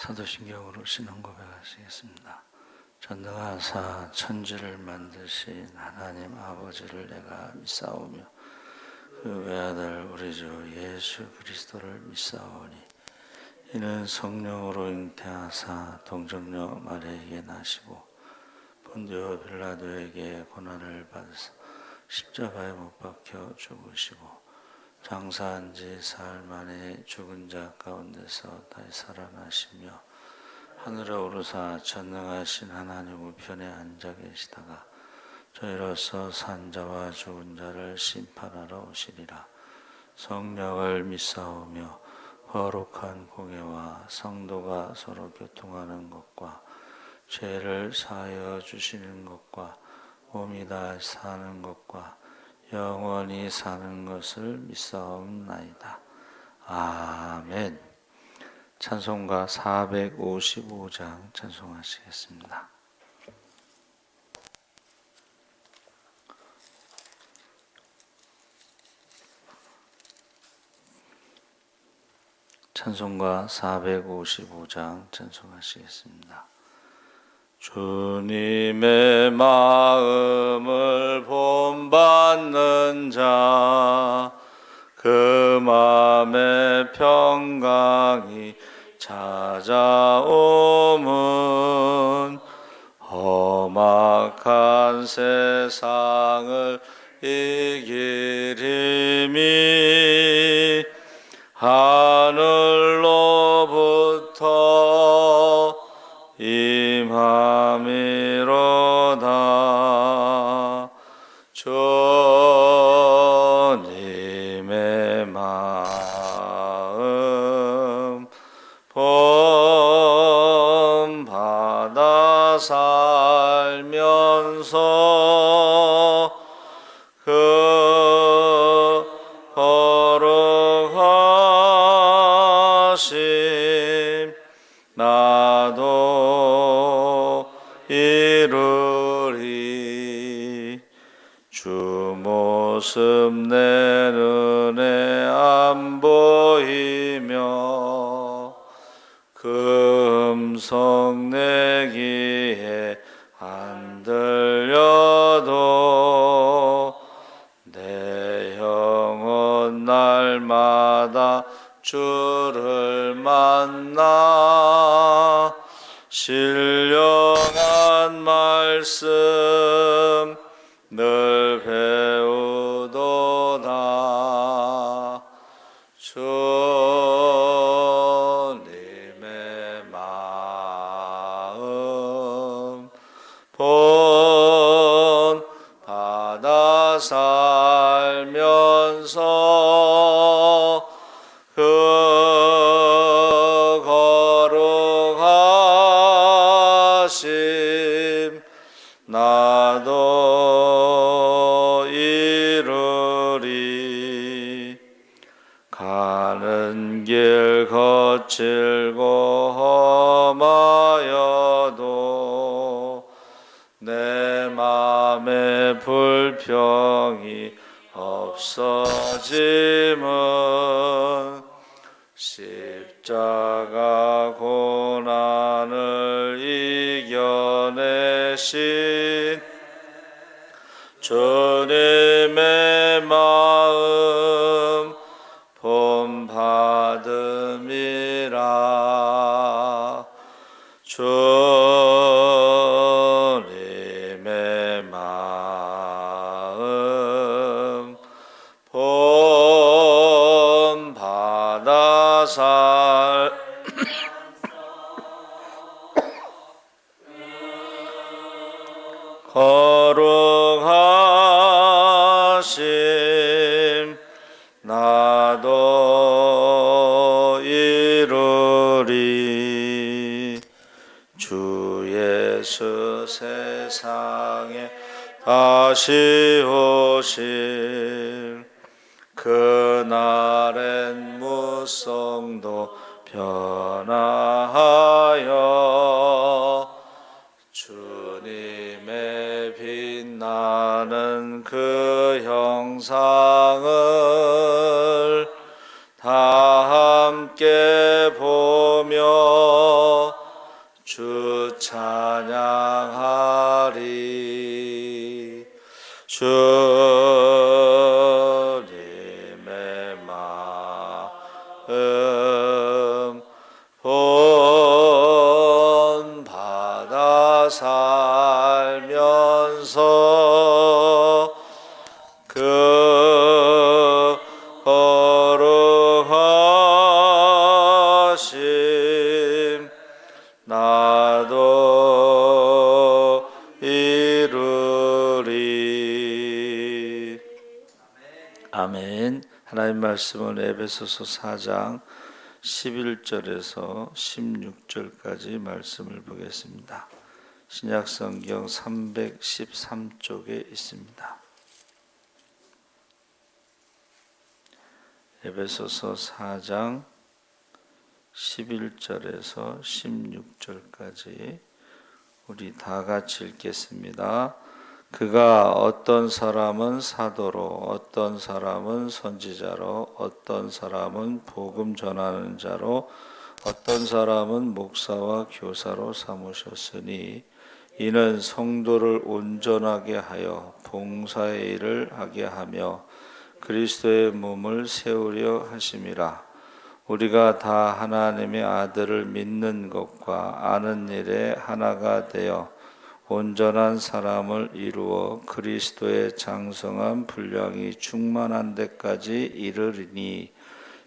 사도신경으로 신앙 고백하시겠습니다. 전능하사 천지를 만드신 하나님 아버지를 내가 믿사오며 그 외아들 우리 주 예수 그리스도를 믿사오니 이는 성령으로 잉태하사 동정녀 마리아에게 나시고 본디오 빌라도에게 고난을 받으사 십자가에 못 박혀 죽으시고 장사한 지 사흘 만에 죽은 자 가운데서 다시 살아나시며 하늘에 오르사 전능하신 하나님 우편에 앉아 계시다가 저희로서 산 자와 죽은 자를 심판하러 오시리라. 성령을 믿사오며 거룩한 공예와 성도가 서로 교통하는 것과 죄를 사하여 주시는 것과 몸이 다 사는 것과 영원히 사는 것을 믿사옵나이다. 아멘. 찬송가 455장 찬송하시겠습니다. 찬송가 455장 찬송하시겠습니다. 주님의 마음을 본받는 자, 그 마음의 평강이 찾아오면 험악한 세상을 이길 힘이 하늘로부터 임함이로다. 주님의 마음 본받아 살면서 그 거룩하심 나도 이루리. 주 모습 내 눈에 안 보이며 그 음성 내 귀에 안 들려도 내 영혼 날마다 주를 만나 신령한 말씀 늘 배우도다. 주님의 마음 본받아 살면서 그 거룩하심 나도 이루리. 가는 길 거칠고 험하여도 내 맘에 불평이 없어짐은 십자가 고난을 이겨내신 주님의 마음 본받음이라. 주님의 마음 본받아 거룩하심 나도 이루리. 주 예수 세상에 다시 오실 그날엔 무성도 변화하여 주님의 빛나는 그 형상을 다 함께 보며 주 찬양하리. 주님의 마음 본받아 살면서 그 거룩하심 나도 이루리. 아멘. 하나님 말씀은 에베소서 4장 11절에서 16절까지 말씀을 보겠습니다. 신약성경 313쪽에 있습니다. 에베소서 4장 11절에서 16절까지 우리 다 같이 읽겠습니다. 그가 어떤 사람은 사도로, 어떤 사람은 선지자로, 어떤 사람은 복음 전하는 자로, 어떤 사람은 목사와 교사로 삼으셨으니 이는 성도를 온전하게 하여 봉사의 일을 하게 하며 그리스도의 몸을 세우려 하심이라. 우리가 다 하나님의 아들을 믿는 것과 아는 일에 하나가 되어 온전한 사람을 이루어 그리스도의 장성한 분량이 충만한 데까지 이르리니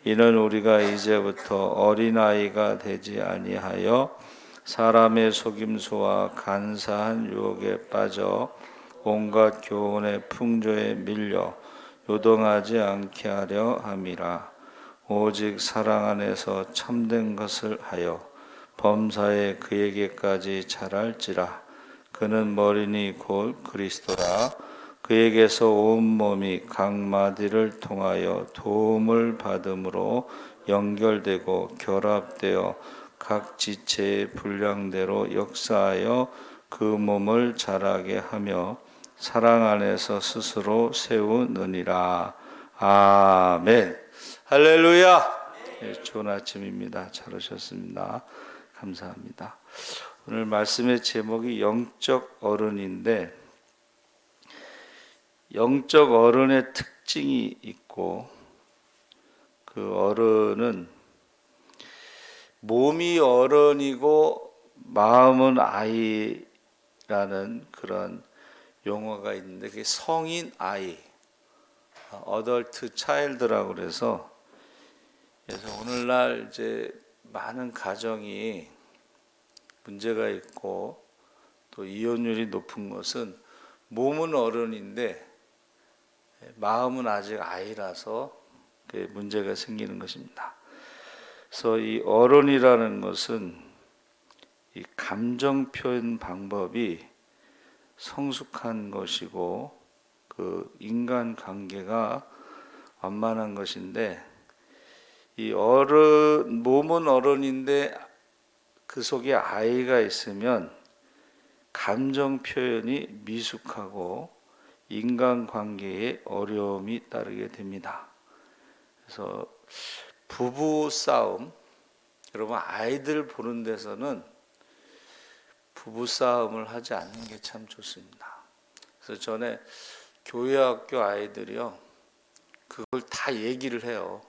이는 우리가 이제부터 어린아이가 되지 아니하여 사람의 속임수와 간사한 유혹에 빠져 온갖 교훈의 풍조에 밀려 요동하지 않게 하려 함이라. 오직 사랑 안에서 참된 것을 하여 범사에 그에게까지 자랄지라. 그는 머리니 곧 그리스도라. 그에게서 온 몸이 각 마디를 통하여 도움을 받음으로 연결되고 결합되어 각 지체의 분량대로 역사하여 그 몸을 자라게 하며 사랑 안에서 스스로 세우느니라. 아멘. 할렐루야. 네, 좋은 아침입니다. 잘 오셨습니다. 감사합니다. 오늘 말씀의 제목이 영적 어른인데, 영적 어른의 특징이 있고, 그 어른은 몸이 어른이고 마음은 아이라는 그런 용어가 있는데, 그게 성인 아이, 어덜트 차일드라고 그래서 오늘날 이제 많은 가정이 문제가 있고 또 이혼율이 높은 것은 몸은 어른인데 마음은 아직 아이라서 문제가 생기는 것입니다. 그래서 이 어른이라는 것은 이 감정 표현 방법이 성숙한 것이고 그 인간 관계가 완만한 것인데, 이 어른, 몸은 어른인데 그 속에 아이가 있으면 감정 표현이 미숙하고 인간관계에 어려움이 따르게 됩니다. 그래서 부부 싸움, 여러분 아이들 보는 데서는 부부 싸움을 하지 않는 게 참 좋습니다. 그래서 전에 교회 학교 아이들이요, 그걸 다 얘기를 해요.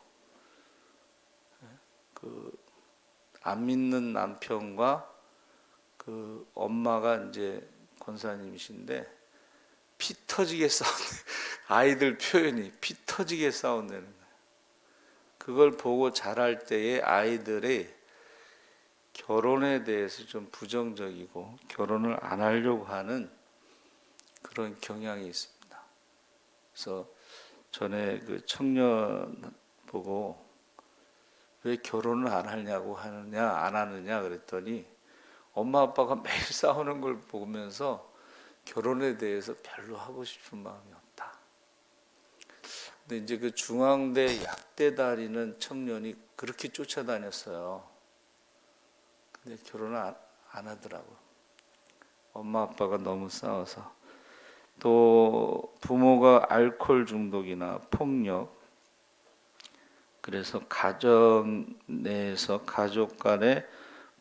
안 믿는 남편과 그 엄마가 이제 권사님이신데 피 터지게 싸우는, 아이들 표현이 피 터지게 싸운다는 거예요. 그걸 보고 자랄 때에 아이들의 결혼에 대해서 좀 부정적이고 결혼을 안 하려고 하는 그런 경향이 있습니다. 그래서 전에 그 청년 보고 왜 결혼을 안 하냐고 하느냐, 안 하느냐 그랬더니 엄마 아빠가 매일 싸우는 걸 보면서 결혼에 대해서 별로 하고 싶은 마음이 없다. 근데 이제 그 중앙대 약대 다니는 청년이 그렇게 쫓아다녔어요. 근데 결혼을 안 하더라고요. 엄마 아빠가 너무 싸워서. 또 부모가 알코올 중독이나 폭력, 그래서 가정 내에서 가족 간의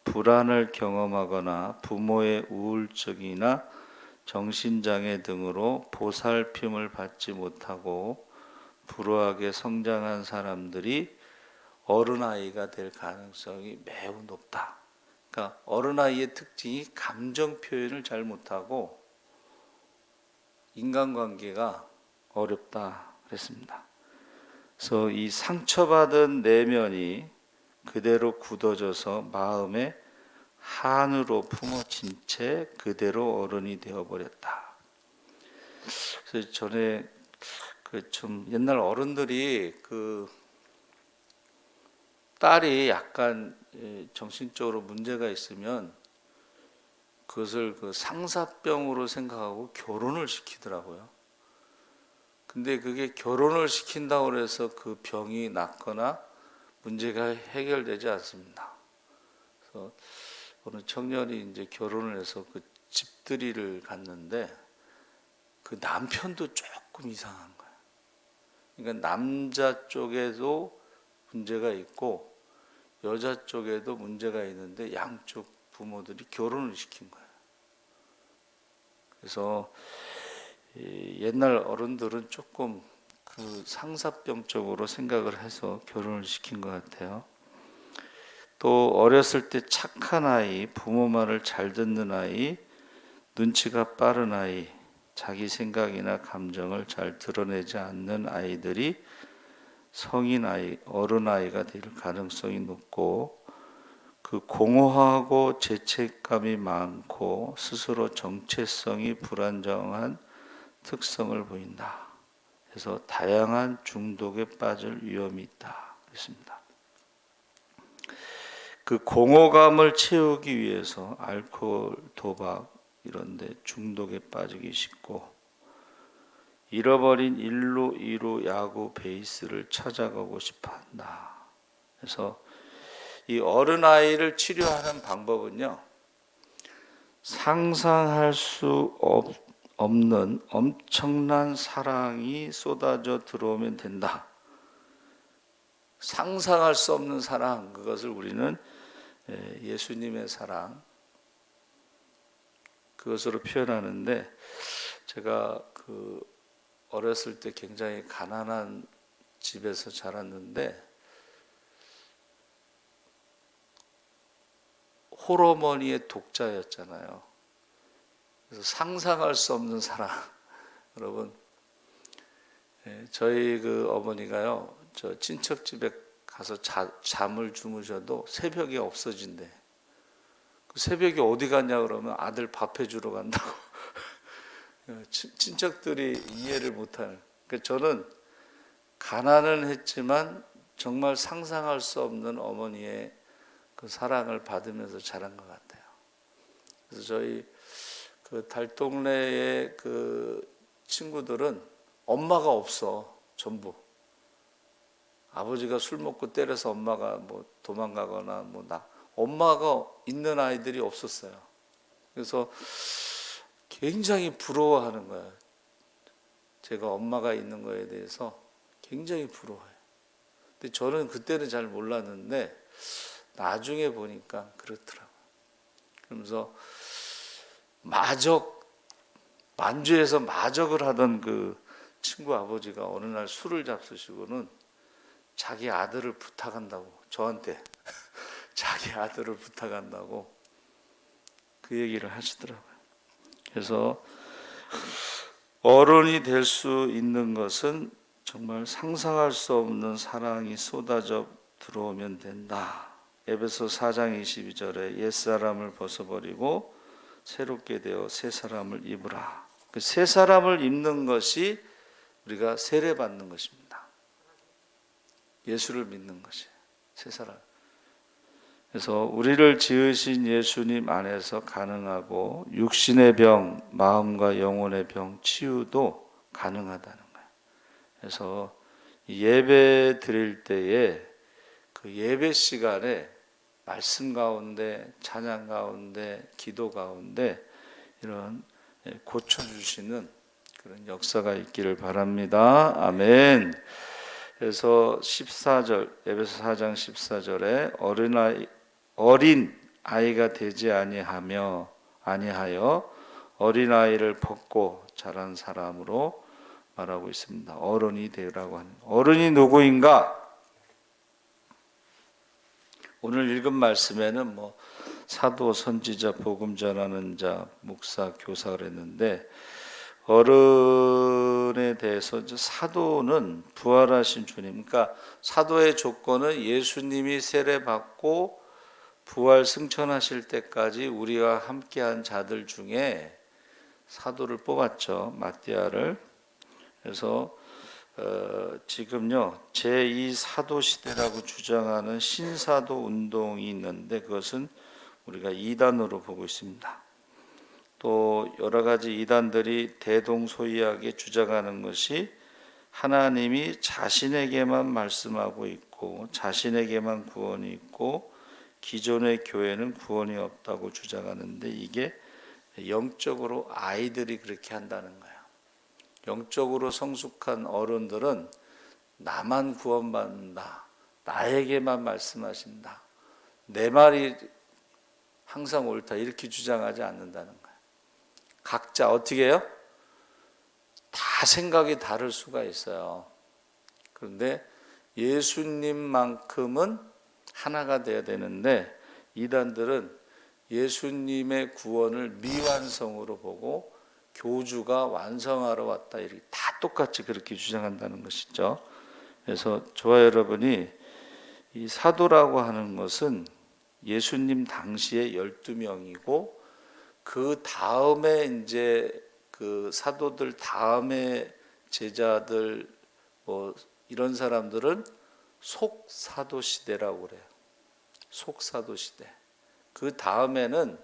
불안을 경험하거나 부모의 우울증이나 정신장애 등으로 보살핌을 받지 못하고 불우하게 성장한 사람들이 어른아이가 될 가능성이 매우 높다. 그러니까 어른아이의 특징이 감정 표현을 잘 못하고 인간관계가 어렵다 그랬습니다. 그래서 이 상처받은 내면이 그대로 굳어져서 마음에 한으로 품어진 채 그대로 어른이 되어버렸다. 그래서 전에 좀 옛날 어른들이 딸이 약간 정신적으로 문제가 있으면 그것을 상사병으로 생각하고 결혼을 시키더라고요. 근데 그게 결혼을 시킨다고 해서 그 병이 낫거나 문제가 해결되지 않습니다. 그래서 어느 청년이 이제 결혼을 해서 그 집들이를 갔는데 그 남편도 조금 이상한 거예요. 그러니까 남자 쪽에도 문제가 있고 여자 쪽에도 문제가 있는데 양쪽 부모들이 결혼을 시킨 거예요. 그래서 옛날 어른들은 조금 상사병적으로 생각을 해서 결혼을 시킨 것 같아요. 또 어렸을 때 착한 아이, 부모 말을 잘 듣는 아이, 눈치가 빠른 아이, 자기 생각이나 감정을 잘 드러내지 않는 아이들이 성인 아이, 어른 아이가 될 가능성이 높고 공허하고 죄책감이 많고 스스로 정체성이 불안정한 특성을 보인다. 그래서 다양한 중독에 빠질 위험이 있다. 그랬습니다. 공허감을 채우기 위해서 알코올, 도박 이런 데 중독에 빠지기 쉽고 잃어버린 1루, 2루 야구 베이스를 찾아가고 싶어 한다. 그래서 이 어른아이를 치료하는 방법은요, 상상할 수 없는 엄청난 사랑이 쏟아져 들어오면 된다. 상상할 수 없는 사랑, 그것을 우리는 예수님의 사랑, 그것으로 표현하는데, 제가 어렸을 때 굉장히 가난한 집에서 자랐는데 홀어머니의 독자였잖아요. 그래서 상상할 수 없는 사랑. 여러분, 저희 어머니가요, 저 친척 집에 가서 잠을 주무셔도 새벽에 없어진대. 새벽에 어디 갔냐 그러면 아들 밥 해주러 간다고. 친척들이 이해를 못하는. 그러니까 저는 가난은 했지만 정말 상상할 수 없는 어머니의 사랑을 받으면서 자란 것 같아요. 그래서 저희 달동네의 친구들은 엄마가 없어, 전부. 아버지가 술 먹고 때려서 엄마가 도망가거나 엄마가 있는 아이들이 없었어요. 그래서 굉장히 부러워하는 거예요. 제가 엄마가 있는 거에 대해서 굉장히 부러워해요. 근데 저는 그때는 잘 몰랐는데 나중에 보니까 그렇더라고요. 그러면서 만주에서 마적을 하던 친구 아버지가 어느 날 술을 잡수시고는 자기 아들을 부탁한다고, 저한테 자기 아들을 부탁한다고 그 얘기를 하시더라고요. 그래서 어른이 될 수 있는 것은 정말 상상할 수 없는 사랑이 쏟아져 들어오면 된다. 에베소 4장 22절에 옛사람을 벗어버리고 새롭게 되어 새 사람을 입으라. 새 사람을 입는 것이 우리가 세례받는 것입니다. 예수를 믿는 것이 새 사람. 그래서 우리를 지으신 예수님 안에서 가능하고 육신의 병, 마음과 영혼의 병 치유도 가능하다는 거예요. 그래서 예배 드릴 때에 예배 시간에 말씀 가운데, 찬양 가운데, 기도 가운데 이런 고쳐주시는 그런 역사가 있기를 바랍니다. 아멘. 그래서 14절, 에베소 4장 14절에 어린 아이가 되지 아니하여 어린아이를 벗고 자란 사람으로 말하고 있습니다. 어른이 되라고 하는. 어른이 누구인가? 오늘 읽은 말씀에는 사도, 선지자, 복음 전하는 자, 목사, 교사 그랬는데 어른에 대해서 사도는 부활하신 주님. 그러니까 사도의 조건은 예수님이 세례받고 부활 승천하실 때까지 우리와 함께한 자들 중에 사도를 뽑았죠. 마띠아를. 그래서 지금요 제2 사도 시대라고 주장하는 신사도 운동이 있는데 그것은 우리가 이단으로 보고 있습니다. 또 여러 가지 이단들이 대동소이하게 주장하는 것이 하나님이 자신에게만 말씀하고 있고 자신에게만 구원이 있고 기존의 교회는 구원이 없다고 주장하는데 이게 영적으로 아이들이 그렇게 한다는 거예요. 영적으로 성숙한 어른들은 나만 구원받는다. 나에게만 말씀하신다. 내 말이 항상 옳다. 이렇게 주장하지 않는다는 거예요. 각자 어떻게 해요? 다 생각이 다를 수가 있어요. 그런데 예수님만큼은 하나가 돼야 되는데 이단들은 예수님의 구원을 미완성으로 보고 교주가 완성하러 왔다 이렇게 다 똑같이 그렇게 주장한다는 것이죠. 그래서 저와 여러분이 이 사도라고 하는 것은 예수님 당시에 12명이고 그 다음에 이제 그 사도들 다음에 제자들 이런 사람들은 속사도 시대라고 그래요. 속사도 시대. 그 다음에는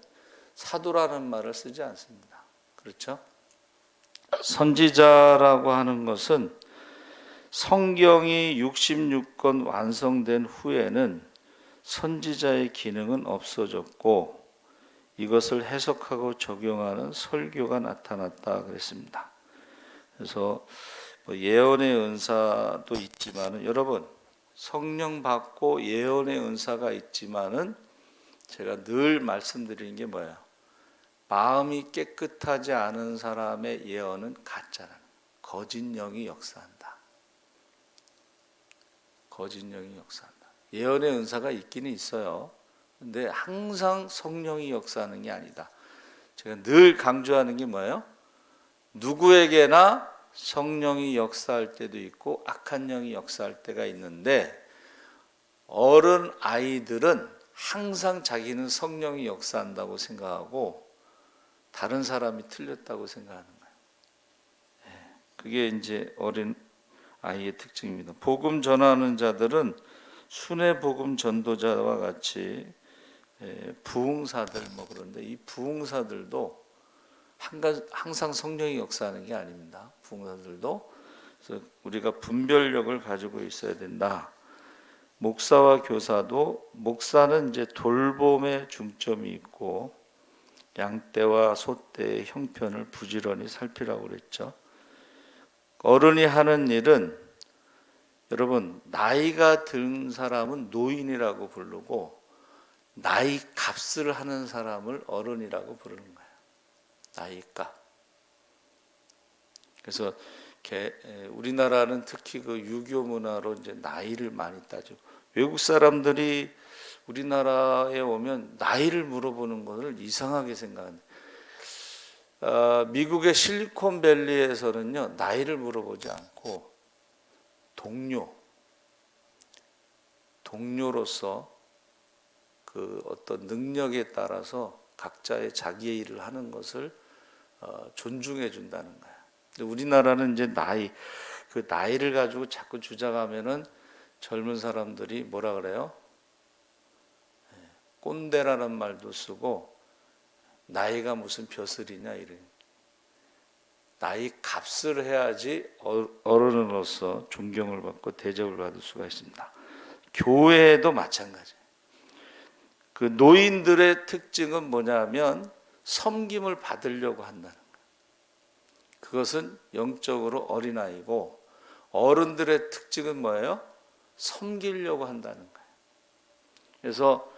사도라는 말을 쓰지 않습니다. 그렇죠? 선지자라고 하는 것은 성경이 66권 완성된 후에는 선지자의 기능은 없어졌고 이것을 해석하고 적용하는 설교가 나타났다 그랬습니다. 그래서 예언의 은사도 있지만은 여러분 성령 받고 예언의 은사가 있지만은 제가 늘 말씀드리는 게 뭐예요? 마음이 깨끗하지 않은 사람의 예언은 가짜라는 거짓 영이 역사한다. 거짓 영이 역사한다. 예언의 은사가 있기는 있어요. 근데 항상 성령이 역사하는 게 아니다. 제가 늘 강조하는 게 뭐예요? 누구에게나 성령이 역사할 때도 있고 악한 영이 역사할 때가 있는데 어른 아이들은 항상 자기는 성령이 역사한다고 생각하고 다른 사람이 틀렸다고 생각하는 거예요. 그게 이제 어린 아이의 특징입니다. 복음 전하는 자들은 순회 복음 전도자와 같이 부흥사들 그런데 이 부흥사들도 항상 성령이 역사하는 게 아닙니다. 부흥사들도 그래서 우리가 분별력을 가지고 있어야 된다. 목사와 교사도 목사는 이제 돌봄에 중점이 있고 양떼와 소떼의 형편을 부지런히 살피라고 그랬죠. 어른이 하는 일은 여러분 나이가 든 사람은 노인이라고 부르고 나이 값을 하는 사람을 어른이라고 부르는 거예요. 나이 값. 그래서 우리나라는 특히 그 유교 문화로 이제 나이를 많이 따지고 외국 사람들이 우리나라에 오면 나이를 물어보는 것을 이상하게 생각합니다. 미국의 실리콘밸리에서는요 나이를 물어보지 않고 동료로서 그 어떤 능력에 따라서 각자의 자기의 일을 하는 것을 존중해 준다는 거예요. 근데 우리나라는 이제 그 나이를 가지고 자꾸 주장하면은 젊은 사람들이 뭐라 그래요? 꼰대라는 말도 쓰고 나이가 무슨 벼슬이냐 이런. 나이 값을 해야지 어른으로서 존경을 받고 대접을 받을 수가 있습니다. 교회도 마찬가지예요. 그 노인들의 특징은 뭐냐면 섬김을 받으려고 한다는 거예요. 그것은 영적으로 어린아이고 어른들의 특징은 뭐예요? 섬기려고 한다는 거예요. 그래서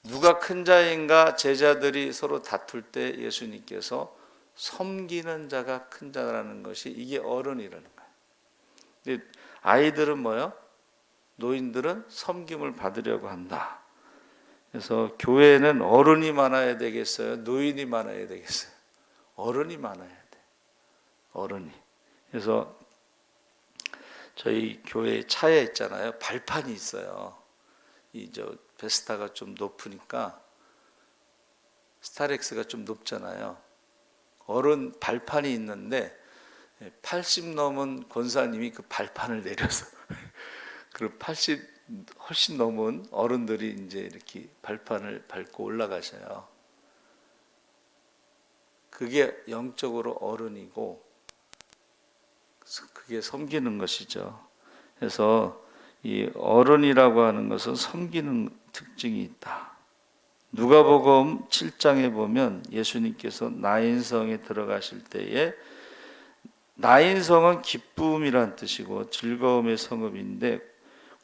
누가 큰 자인가 제자들이 서로 다툴 때 예수님께서 섬기는 자가 큰 자라는 것이 이게 어른이라는 거예요. 근데 아이들은 뭐요? 노인들은 섬김을 받으려고 한다. 그래서 교회는 어른이 많아야 되겠어요? 노인이 많아야 되겠어요? 어른이 많아야 돼. 어른이. 그래서 저희 교회 차에 있잖아요. 발판이 있어요. 베스타가 좀 높으니까 스타렉스가 좀 높잖아요. 어른 발판이 있는데 80 넘은 권사님이 그 발판을 내려서 그리고 80 훨씬 넘은 어른들이 이제 이렇게 발판을 밟고 올라가셔요. 그게 영적으로 어른이고 그게 섬기는 것이죠. 그래서 이 어른이라고 하는 것은 섬기는 특징이 있다. 누가복음 7장에 보면 예수님께서 나인성에 들어가실 때에 나인성은 기쁨이란 뜻이고 즐거움의 성읍인데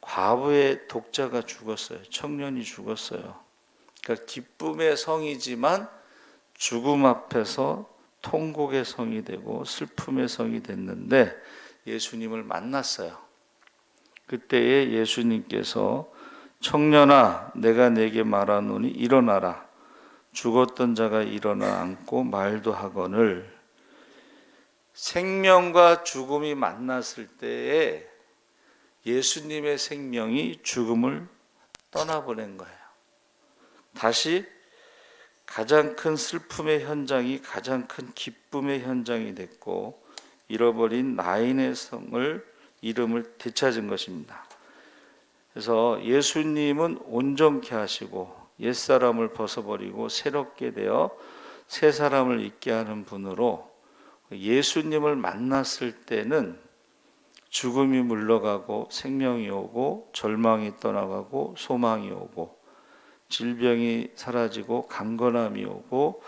과부의 독자가 죽었어요. 청년이 죽었어요. 그러니까 기쁨의 성이지만 죽음 앞에서 통곡의 성이 되고 슬픔의 성이 됐는데 예수님을 만났어요. 그때에 예수님께서 청년아 내가 내게 말하노니 일어나라. 죽었던 자가 일어나 앉고 말도 하거늘. 생명과 죽음이 만났을 때에 예수님의 생명이 죽음을 떠나보낸 거예요. 다시 가장 큰 슬픔의 현장이 가장 큰 기쁨의 현장이 됐고 잃어버린 나인의 이름을 되찾은 것입니다. 그래서 예수님은 온전케 하시고 옛사람을 벗어버리고 새롭게 되어 새 사람을 있게 하는 분으로 예수님을 만났을 때는 죽음이 물러가고 생명이 오고 절망이 떠나가고 소망이 오고 질병이 사라지고 강건함이 오고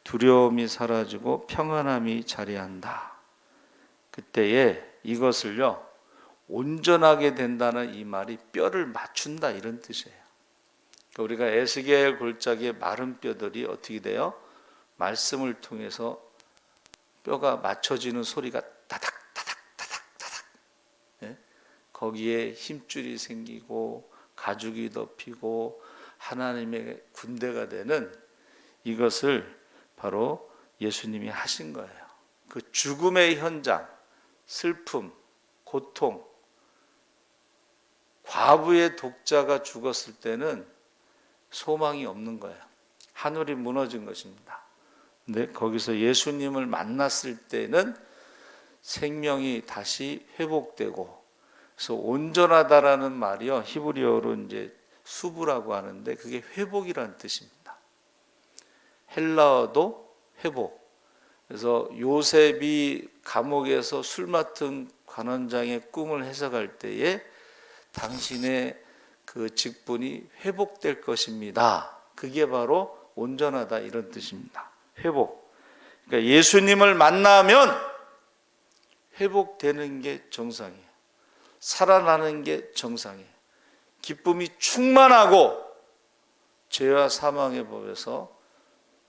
두려움이 사라지고 평안함이 자리한다. 그때에 이것을요 온전하게 된다는 이 말이 뼈를 맞춘다 이런 뜻이에요. 그러니까 우리가 에스겔 골짜기의 마른 뼈들이 어떻게 돼요? 말씀을 통해서 뼈가 맞춰지는 소리가 다닥 다닥 다닥 다닥. 예? 거기에 힘줄이 생기고 가죽이 덮이고 하나님의 군대가 되는 이것을 바로 예수님이 하신 거예요. 그 죽음의 현장, 슬픔, 고통, 과부의 독자가 죽었을 때는 소망이 없는 거예요. 하늘이 무너진 것입니다. 근데 거기서 예수님을 만났을 때는 생명이 다시 회복되고, 그래서 온전하다라는 말이요 히브리어로 이제 수부라고 하는데 그게 회복이라는 뜻입니다. 헬라어도 회복. 그래서 요셉이 감옥에서 술 맡은 관원장의 꿈을 해석할 때에 당신의 그 직분이 회복될 것입니다. 그게 바로 온전하다 이런 뜻입니다. 회복. 그러니까 예수님을 만나면 회복되는 게 정상이에요. 살아나는 게 정상이에요. 기쁨이 충만하고 죄와 사망의 법에서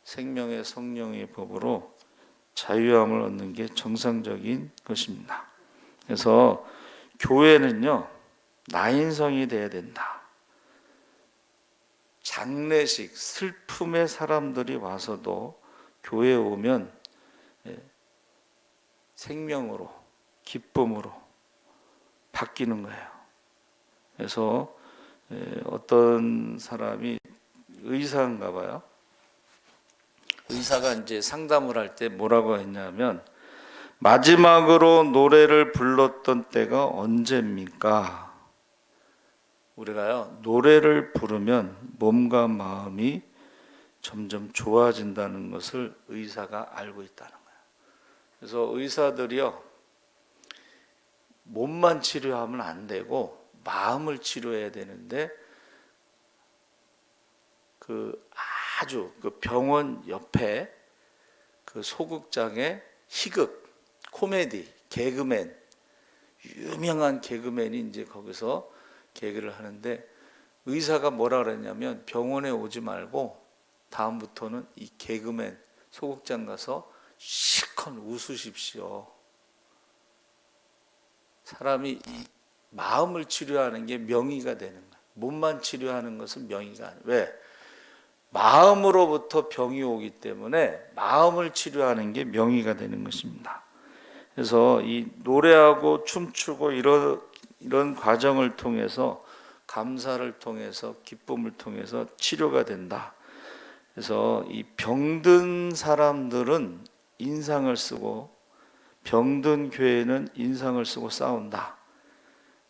생명의 성령의 법으로 자유함을 얻는 게 정상적인 것입니다. 그래서 교회는요 나인성이 돼야 된다. 장례식, 슬픔의 사람들이 와서도 교회에 오면 생명으로, 기쁨으로 바뀌는 거예요. 그래서 어떤 사람이 의사인가 봐요. 의사가 이제 상담을 할 때 뭐라고 했냐면 마지막으로 노래를 불렀던 때가 언제입니까? 우리가요 노래를 부르면 몸과 마음이 점점 좋아진다는 것을 의사가 알고 있다는 거예요. 그래서 의사들이요 몸만 치료하면 안 되고 마음을 치료해야 되는데 아주 병원 옆에 그 소극장에 희극, 코미디, 개그맨, 유명한 개그맨이 이제 거기서 개그를 하는데 의사가 뭐라 그랬냐면 병원에 오지 말고 다음부터는 이 개그맨 소극장 가서 실컷 웃으십시오. 사람이 이 마음을 치료하는 게 명의가 되는 거예요. 몸만 치료하는 것은 명의가 아니에요. 왜? 마음으로부터 병이 오기 때문에 마음을 치료하는 게 명의가 되는 것입니다. 그래서 이 노래하고 춤추고 이런 과정을 통해서 감사를 통해서 기쁨을 통해서 치료가 된다. 그래서 이 병든 사람들은 인상을 쓰고 병든 교회는 인상을 쓰고 싸운다.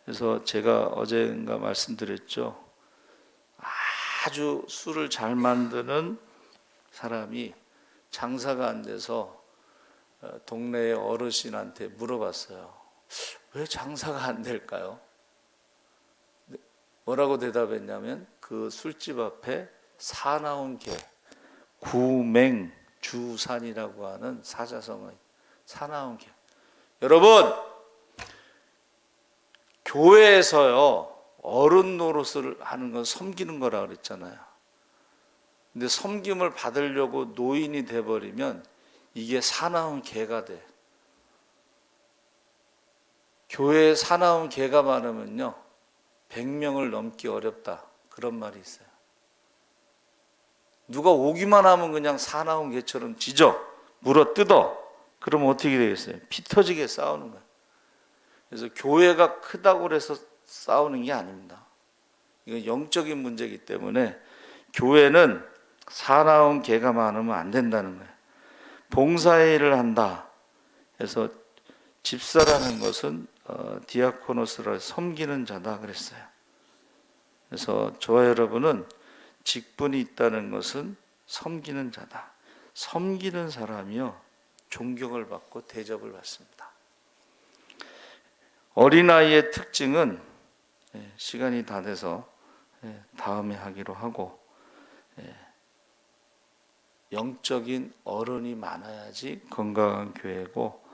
그래서 제가 어젠가 말씀드렸죠. 아주 술을 잘 만드는 사람이 장사가 안 돼서 동네의 어르신한테 물어봤어요. 왜 장사가 안 될까요? 뭐라고 대답했냐면 그 술집 앞에 사나운 개, 구맹주산이라고 하는 사자성어의 사나운 개. 여러분, 교회에서요 어른 노릇을 하는 건 섬기는 거라 그랬잖아요. 근데 섬김을 받으려고 노인이 돼버리면 이게 사나운 개가 돼. 교회에 사나운 개가 많으면요 100명을 넘기 어렵다, 그런 말이 있어요. 누가 오기만 하면 그냥 사나운 개처럼 짖어 물어 뜯어. 그러면 어떻게 되겠어요? 피 터지게 싸우는 거예요. 그래서 교회가 크다고 해서 싸우는 게 아닙니다. 이건 영적인 문제이기 때문에 교회는 사나운 개가 많으면 안 된다는 거예요. 봉사일을 한다. 그래서 집사라는 것은 디아코노스를 섬기는 자다 그랬어요. 그래서 저와 여러분은 직분이 있다는 것은 섬기는 자다. 섬기는 사람이요 존경을 받고 대접을 받습니다. 어린아이의 특징은 시간이 다 돼서 다음에 하기로 하고, 영적인 어른이 많아야지 건강한 교회고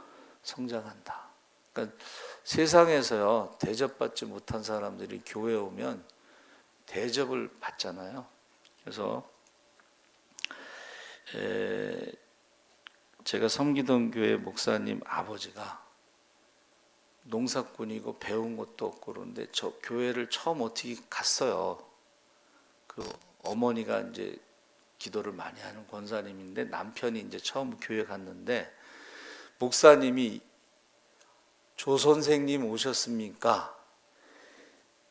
성장한다. 그러니까 세상에서요 대접받지 못한 사람들이 교회에 오면 대접을 받잖아요. 그래서 제가 섬기던 교회 목사님 아버지가 농사꾼이고 배운 것도 없고 그런데 저 교회를 처음 어떻게 갔어요. 그 어머니가 이제 기도를 많이 하는 권사님인데 남편이 이제 처음 교회 갔는데 목사님이 조 선생님 오셨습니까?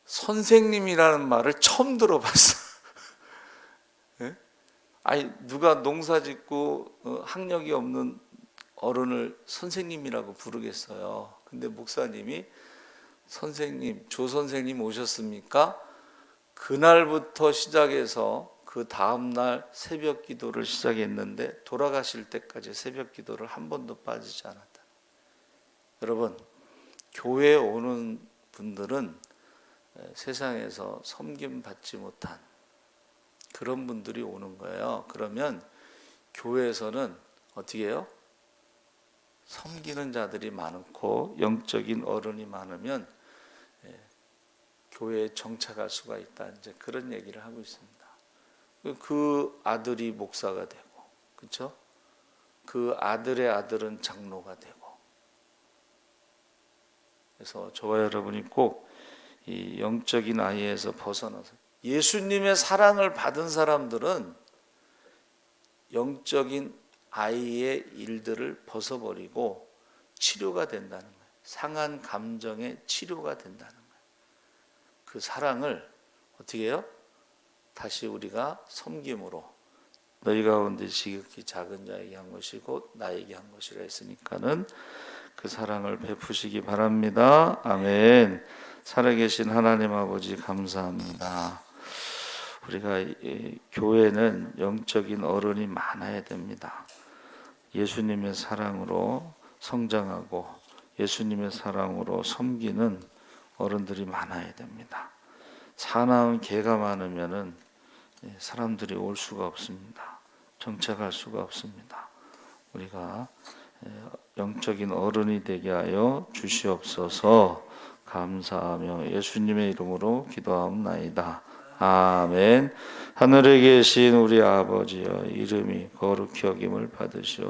선생님이라는 말을 처음 들어봤어. 네? 아니 누가 농사짓고 학력이 없는 어른을 선생님이라고 부르겠어요. 근데 목사님이 선생님, 조 선생님 오셨습니까? 그날부터 시작해서 그 다음날 새벽 기도를 시작했는데 돌아가실 때까지 새벽 기도를 한 번도 빠지지 않았다. 여러분, 교회에 오는 분들은 세상에서 섬김 받지 못한 그런 분들이 오는 거예요. 그러면 교회에서는 어떻게 해요? 섬기는 자들이 많고 영적인 어른이 많으면 교회에 정착할 수가 있다. 이제 그런 얘기를 하고 있습니다. 그 아들이 목사가 되고, 그렇죠? 그 아들의 아들은 장로가 되고. 그래서 저와 여러분이 꼭 이 영적인 아이에서 벗어나서 예수님의 사랑을 받은 사람들은 영적인 아이의 일들을 벗어버리고 치료가 된다는 거예요. 상한 감정의 치료가 된다는 거예요. 그 사랑을 어떻게 해요? 다시 우리가 섬김으로 너희 가운데 지극히 작은 자에게 한 것이고 나에게 한 것이라 했으니까는 그 사랑을 베푸시기 바랍니다. 아멘. 살아계신 하나님 아버지 감사합니다. 우리가 교회는 영적인 어른이 많아야 됩니다. 예수님의 사랑으로 성장하고 예수님의 사랑으로 섬기는 어른들이 많아야 됩니다. 사나운 개가 많으면은 사람들이 올 수가 없습니다. 정착할 수가 없습니다. 우리가 영적인 어른이 되게 하여 주시옵소서. 감사하며 예수님의 이름으로 기도하옵나이다. 아멘. 하늘에 계신 우리 아버지여, 이름이 거룩히 여김을 받으시오.